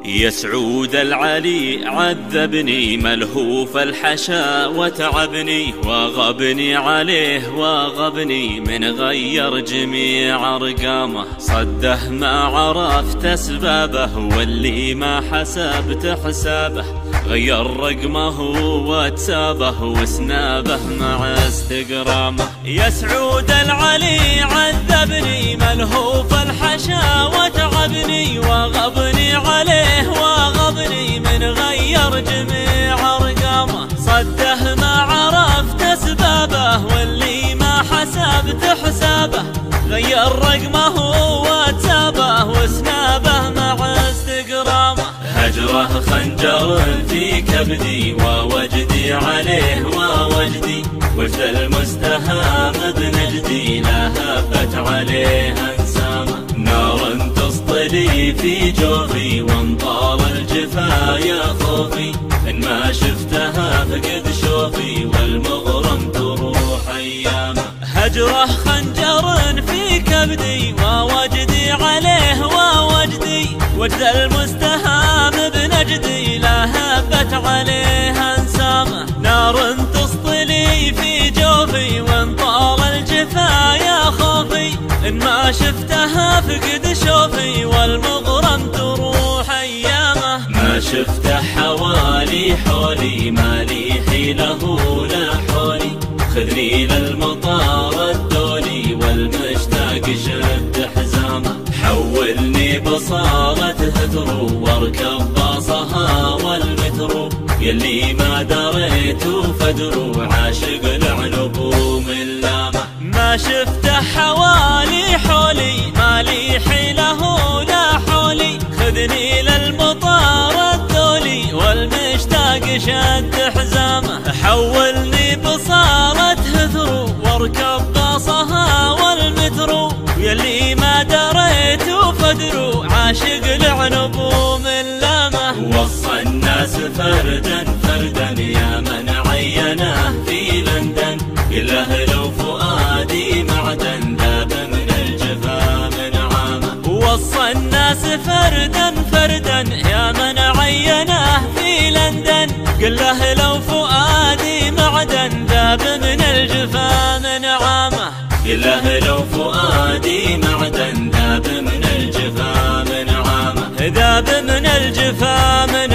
يا سعود العلي عذبني ملهوف الحشا وتعبني، وغبني عليه وغبني من غير جميع ارقامه. صده ما عرفت اسبابه واللي ما حسبت حسابه، غير رقمه واتسابه وسنابه مع استقرامه. يا سعود العلي عذبني ملهوف الحشا وتعبني، وغبني عليه وغبني من غير جميع ارقامه. صده ما عرفت اسبابه واللي ما حسبت حسابه، غير رقمه واتسابه وسنابه مع استقرامه. هجره خنجر في كبدي ووجدي عليه ووجدي، وجد المستهام بنجدي لا هبت عليه انسامه. نار تسطلي في جوفي وانطال الجفا يا خوفي، ان ما شفتها فقد شوفي والمغرم تروح ايامه. هجره خنجر في كبدي ووجدي عليه ووجدي، وجد المستهام بنجدي لا هبت عليه انسامه. نار تسطلي في جوفي وانطال الجفا يا خوفي، ان ما شفتها فقد شوفي والمغرم تروح ايامه. ما شفته حوالي حولي ما لي حيله لا حولي، خذني للمطار الدولي والمشتاق شد حزامه. حولني بصارة هترو واركب باصها والمترو، يلي ما دريت فدرو عاشق العنب ومن لامه. ما شفته حوالي حولي ما لي حيله لا حولي، خذني للمطار الدولي والمشتاق شد حزامه. حولني بصارة هثرو واركب باصها والمترو، يلي ما دريت فدرو عاشق العنب ومن لامه. وصى الناس فردا فردا يا من عينه في لندن، قله لو فؤادي معدن ذاب من الجفا من عامه. وصى الناس فردا فردا يا من عينه في لندن، قله لو فؤادي معدن ذاب من الجفا من عامه. قله لو فؤادي معدن ذاب من الجفا من عامه، ذاب من الجفا من